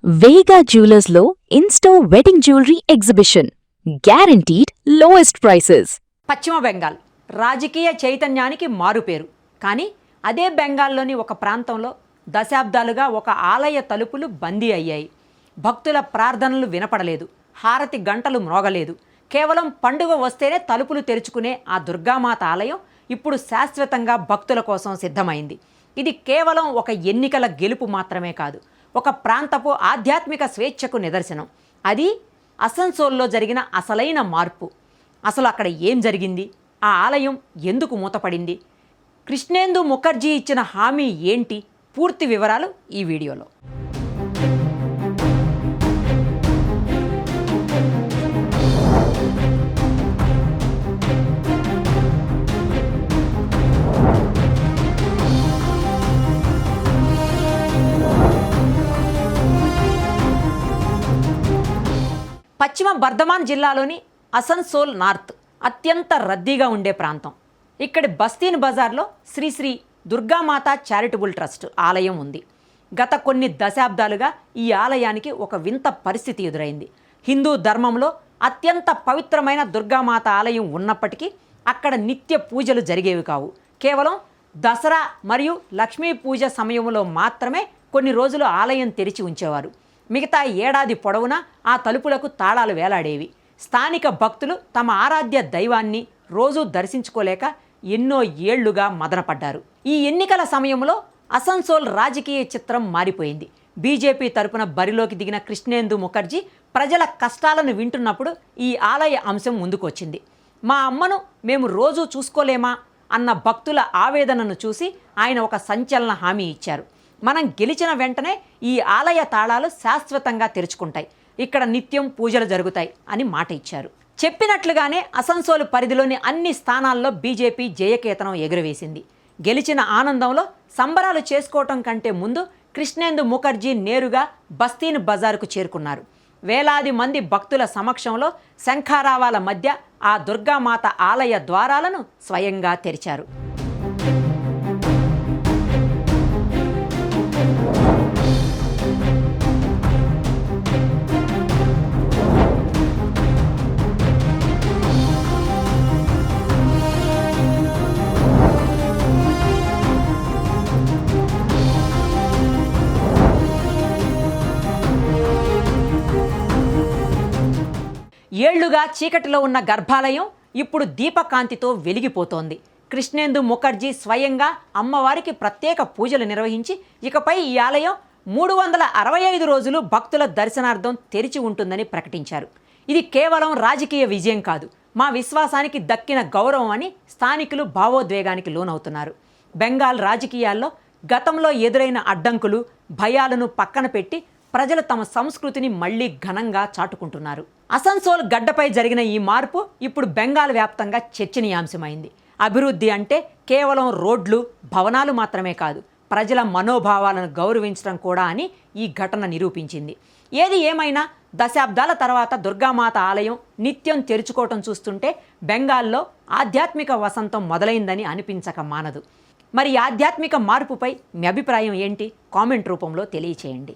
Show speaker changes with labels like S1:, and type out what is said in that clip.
S1: వేగా జ్యువెలర్స్లో in store wedding jewellery exhibition. Guaranteed lowest prices.
S2: Paschim Bengal రాజకీయ చైతన్యానికి మారుపేరు. కానీ అదే బెంగాల్లోని ఒక ప్రాంతంలో దశాబ్దాలుగా ఒక ఆలయ తలుపులు బందీ అయ్యాయి. భక్తుల ప్రార్థనలు వినపడలేదు, హారతి గంటలు మ్రోగలేదు. కేవలం పండుగ వస్తేనే తలుపులు తెరుచుకునే ఆ దుర్గామాత ఆలయం ఇప్పుడు శాశ్వతంగా భక్తుల కోసం సిద్ధమైంది. ఇది కేవలం ఒక ఎన్నికల గెలుపు మాత్రమే కాదు, ఒక ప్రాంతపు ఆధ్యాత్మిక స్వేచ్ఛకు నిదర్శనం. అది అసన్సోల్లో జరిగిన అసలైన మార్పు. అసలు అక్కడ ఏం జరిగింది? ఆ ఆలయం ఎందుకు మూతపడింది? కృష్ణేందు ముఖర్జీ ఇచ్చిన హామీ ఏంటి? పూర్తి వివరాలు ఈ వీడియోలో. పశ్చిమ బర్ధమాన్ జిల్లాలోని అసన్సోల్ నార్త్ అత్యంత రద్దీగా ఉండే ప్రాంతం. ఇక్కడి బస్తీన్ బజార్లో శ్రీ శ్రీ దుర్గామాత చారిటబుల్ ట్రస్ట్ ఆలయం ఉంది. గత కొన్ని దశాబ్దాలుగా ఈ ఆలయానికి ఒక వింత పరిస్థితి ఎదురైంది. హిందూ ధర్మంలో అత్యంత పవిత్రమైన దుర్గామాత ఆలయం ఉన్నప్పటికీ అక్కడ నిత్య పూజలు జరిగేవి కావు. కేవలం దసరా మరియు లక్ష్మీ పూజ సమయంలో మాత్రమే కొన్ని రోజులు ఆలయం తెరిచి ఉంచేవారు. మిగతా ఏడాది పొడవునా ఆ తలుపులకు తాళాలు వేలాడేవి. స్థానిక భక్తులు తమ ఆరాధ్య దైవాన్ని రోజూ దర్శించుకోలేక ఎన్నో ఏళ్లుగా మదనపడ్డారు. ఈ ఎన్నికల సమయంలో అసన్సోల్ రాజకీయ చిత్రం మారిపోయింది. బీజేపీ తరపున బరిలోకి దిగిన కృష్ణేందు ముఖర్జీ ప్రజల కష్టాలను వింటున్నప్పుడు ఈ ఆలయ అంశం ముందుకొచ్చింది. మా అమ్మను మేము రోజూ చూసుకోలేమా అన్న భక్తుల ఆవేదనను చూసి ఆయన ఒక సంచలన హామీ ఇచ్చారు. మనం గెలిచిన వెంటనే ఈ ఆలయ తాళాలు శాశ్వతంగా తెరుచుకుంటాయి, ఇక్కడ నిత్యం పూజలు జరుగుతాయి అని మాట ఇచ్చారు. చెప్పినట్లుగానే అసన్సోల్ పరిధిలోని అన్ని స్థానాల్లో బీజేపీ జయకేతనం ఎగురవేసింది. గెలిచిన ఆనందంలో సంబరాలు చేసుకోవటం కంటే ముందు కృష్ణేందు ముఖర్జీ నేరుగా బస్తీన్ బజారుకు చేరుకున్నారు. వేలాది మంది భక్తుల సమక్షంలో శంఖారావాల మధ్య ఆ దుర్గామాత ఆలయ ద్వారాలను స్వయంగా తెరిచారు. ఏళ్లుగా చీకటిలో ఉన్న గర్భాలయం ఇప్పుడు దీపకాంతితో వెలిగిపోతోంది. కృష్ణేందు ముఖర్జీ స్వయంగా అమ్మవారికి ప్రత్యేక పూజలు నిర్వహించి ఇకపై ఈ ఆలయం 365 రోజులు భక్తుల దర్శనార్థం తెరిచి ఉంటుందని ప్రకటించారు. ఇది కేవలం రాజకీయ విజయం కాదు, మా విశ్వాసానికి దక్కిన గౌరవం అని స్థానికులు భావోద్వేగానికి లోనవుతున్నారు. బెంగాల్ రాజకీయాల్లో గతంలో ఎదురైన అడ్డంకులు, భయాలను పక్కన పెట్టి ప్రజలు తమ సంస్కృతిని మళ్లీ ఘనంగా చాటుకుంటున్నారు. అసన్సోల్ గడ్డపై జరిగిన ఈ మార్పు ఇప్పుడు బెంగాల్ వ్యాప్తంగా చర్చనీయాంశమైంది. అభివృద్ధి అంటే కేవలం రోడ్లు, భవనాలు మాత్రమే కాదు, ప్రజల మనోభావాలను గౌరవించడం కూడా అని ఈ ఘటన నిరూపించింది. ఏది ఏమైనా దశాబ్దాల తర్వాత దుర్గామాత ఆలయం నిత్యం తెరుచుకోవటం చూస్తుంటే బెంగాల్లో ఆధ్యాత్మిక వసంతం మొదలైందని అనిపించక మానదు. మరి ఆధ్యాత్మిక మార్పుపై మీ అభిప్రాయం ఏంటి? కామెంట్ రూపంలో తెలియచేయండి.